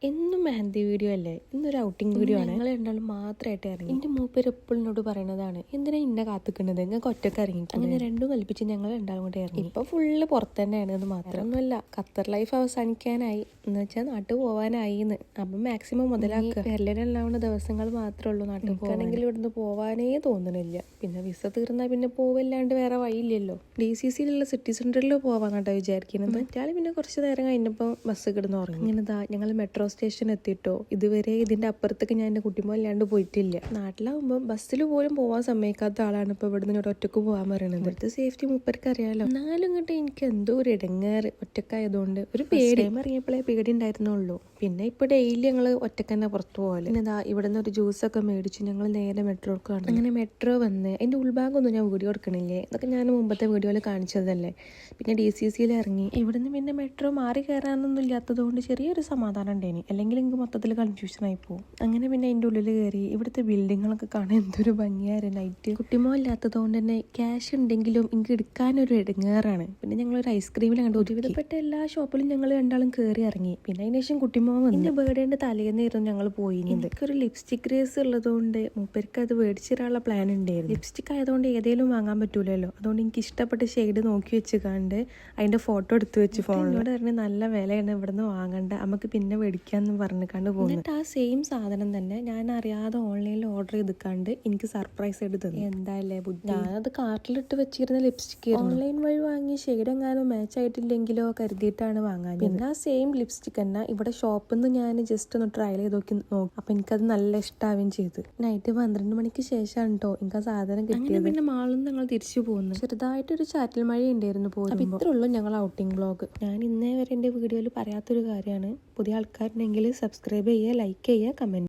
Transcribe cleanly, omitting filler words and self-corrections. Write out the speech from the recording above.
എന്നും മെഹന്തി വീഡിയോ അല്ലേ? ഇന്നൊരു ഔട്ടിംഗ് വീഡിയോ ആണ്. ഞങ്ങൾ രണ്ടാളും മാത്രമായിട്ട് ഇറങ്ങി. എന്റെ മൂപ്പര് എപ്പോഴും എന്നോട് പറയണതാണ്, എന്തിനാ ഇന്നെ കാത്തിക്കുന്നത്, നിങ്ങൾക്ക് ഒറ്റക്ക് ഇറങ്ങി. അങ്ങനെ രണ്ടും കൽപ്പിച്ച് ഞങ്ങൾ രണ്ടാളും കൂടെ ഇറങ്ങി. ഇപ്പൊ ഫുള്ള് പുറത്ത് തന്നെയാണ്. അത് മാത്രമൊന്നുമല്ല, ഖത്തർ ലൈഫ് അവസാനിക്കാനായി എന്ന് വെച്ചാൽ നാട്ടിൽ പോവാനായി. അപ്പം മാക്സിമം മുതലാക്കുക. കേരളത്തിലുണ്ടാവുന്ന ദിവസങ്ങൾ മാത്രമേ ഉള്ളൂ നാട്ടിൽ പോകാണെങ്കിൽ ഇവിടുന്ന് പോവാനേ തോന്നണില്ല. പിന്നെ വിസ തീർന്നാൽ പിന്നെ പോവല്ലാണ്ട് വേറെ വഴിയില്ലല്ലോ. DCCയിലുള്ള സിറ്റി സെന്ററിൽ പോവാന്നാട്ടോ വിചാരിക്കുന്നത്. മറ്റാൾ പിന്നെ കുറച്ച് നേരം കഴിഞ്ഞപ്പോൾ ബസ് കിടന്ന് ഉറങ്ങി. ഇങ്ങനെതാ ഞങ്ങൾ മെട്രോ സ്റ്റേഷൻ എത്തിയിട്ടോ. ഇതുവരെ ഇതിന്റെ അപ്പുറത്തേക്ക് ഞാൻ എന്റെ കുട്ടിമല്ലാണ്ട് പോയിട്ടില്ല. നാട്ടിലാവുമ്പോൾ ബസ്സിൽ പോലും പോവാൻ സമ്മതിക്കാത്ത ആളാണ് ഇപ്പൊ ഇവിടുന്ന് ഇങ്ങോട്ട് ഒറ്റക്ക് പോകാൻ പറയുന്നത്. ഇവിടുത്തെ സേഫ്റ്റി മൂപ്പർക്ക് അറിയാലോ. എന്നാലും ഇങ്ങോട്ട് എനിക്ക് എന്തോ ഒരു ഇടങ്ങേറ്, ഒറ്റക്കായതുകൊണ്ട് ഒരു പേടി. ഇറങ്ങിയപ്പോഴേ പേടി ഉണ്ടായിരുന്നുള്ളൂ. പിന്നെ ഇപ്പൊ ഡെയിലി ഞങ്ങൾ ഒറ്റക്ക് തന്നെ പുറത്തു പോകല്. പിന്നെ ഇവിടുന്ന് ഒരു ജ്യൂസൊക്കെ മേടിച്ചു ഞങ്ങൾ നേരെ മെട്രോക്ക് കാണും. അങ്ങനെ മെട്രോ വന്ന് അതിന്റെ ഉൾഭാഗമൊന്നും ഞാൻ വീഡിയോ എടുക്കണില്ലേ, അതൊക്കെ ഞാൻ മുമ്പത്തെ വീഡിയോയിൽ കാണിച്ചതല്ലേ. പിന്നെ DCCയിൽ ഇറങ്ങി. ഇവിടുന്ന് പിന്നെ മെട്രോ മാറി കയറാനൊന്നും ഇല്ലാത്തതുകൊണ്ട് ചെറിയൊരു സമാധാനം ഉണ്ടായിരുന്നു. അല്ലെങ്കിൽ എനിക്ക് മൊത്തത്തിൽ കൺഫ്യൂഷൻ ആയി പോകും. അങ്ങനെ പിന്നെ അതിൻ്റെ ഉള്ളിൽ കയറി. ഇവിടുത്തെ ബിൽഡിങ്ങുകളൊക്കെ കാണാൻ എന്തൊരു ഭംഗിയായിരുന്നു. നൈറ്റ് കുട്ടിമോ ഇല്ലാത്തത് കൊണ്ട് തന്നെ ക്യാഷ് ഉണ്ടെങ്കിലും എനിക്ക് എടുക്കാനൊരു ഇടങ്ങേറാണ്. പിന്നെ ഞങ്ങളൊരു ഐസ്ക്രീമിൽ കണ്ടു. ഒരുവിധപ്പെട്ട എല്ലാ ഷോപ്പിലും ഞങ്ങൾ രണ്ടാളും കയറി ഇറങ്ങി. പിന്നെ അതിന് ശേഷം കുട്ടിമോ വന്നു. ബർത്ത്ഡേന്റെ തലേന്നായിരുന്നു ഞങ്ങൾ പോയിരുന്നത്. എനിക്കൊരു ലിപ്സ്റ്റിക് ക്രേസ് ഉള്ളതുകൊണ്ട് മൂപ്പർക്ക് അത് മേടിച്ചിടാനുള്ള പ്ലാൻ ഉണ്ടായിരുന്നു. ലിപ്സ്റ്റിക് ആയതുകൊണ്ട് ഏതെങ്കിലും വാങ്ങാൻ പറ്റൂലല്ലോ. അതുകൊണ്ട് എനിക്ക് ഇഷ്ടപ്പെട്ട ഷെയ്ഡ് നോക്കി വെച്ച് കണ്ട് അതിന്റെ ഫോട്ടോ എടുത്ത് വെച്ച് ഫോണിലൂടെ പറഞ്ഞ് നല്ല വിലയാണ്, ഇവിടുന്ന് വാങ്ങണ്ട, നമുക്ക് പിന്നെ മേടിക്കാന്ന് പറഞ്ഞിക്കാണ്ട് പോകുന്നു. എന്നിട്ട് ആ സെയിം സാധനം തന്നെ ഞാൻ അറിയാതെ ഓൺലൈനിൽ ഓർഡർ ചെയ്തിക്കാണ്ട് എനിക്ക് സർപ്രൈസ് ആയിട്ട് തന്നു. എന്തായാലേ ബുദ്ധി. ഞാനത് കാർട്ടിലിട്ട് വെച്ചിരുന്ന ലിപ്സ്റ്റിക് ഓൺലൈൻ വഴി വാങ്ങി ഷെയ്ഡ് എങ്ങാനും മാച്ച് ആയിട്ടില്ലെങ്കിലോ കരുതിയിട്ടാണ് വാങ്ങാൻ. പിന്നെ ആ സെയിം ലിപ്സ്റ്റിക് തന്നെ ഇവിടെ ഷോപ്പിൽ നിന്ന് ഞാൻ ജസ്റ്റ് ഒന്ന് ട്രയൽ ചെയ്ത് നോക്കി. അപ്പൊ എനിക്കത് നല്ല ഇഷ്ടാവുകയും ചെയ്തു. നൈറ്റ് 12 മണിക്ക് ശേഷമാണ് കേട്ടോ എനിക്ക് ആ സാധനം കിട്ടിയത്. പിന്നെ മാളിൽ നിന്ന് ഞങ്ങൾ തിരിച്ചു പോകുന്നു. ചെറുതായിട്ടൊരു ചാറ്റൽ മഴ ഉണ്ടായിരുന്നു പോകുമ്പോൾ. ഇത്രേ ഉള്ളൂ ഞങ്ങൾ ഔട്ടിംഗ് വ്ളോഗ്. ഞാൻ ഇന്നേ വരെ എന്റെ വീഡിയോയിൽ പറയാത്തൊരു കാര്യമാണ്. പുതിയ ആൾക്കാരുണ്ടെങ്കിൽ സബ്സ്ക്രൈബ് ചെയ്യുക, ലൈക്ക് ചെയ്യുക, കമന്റ്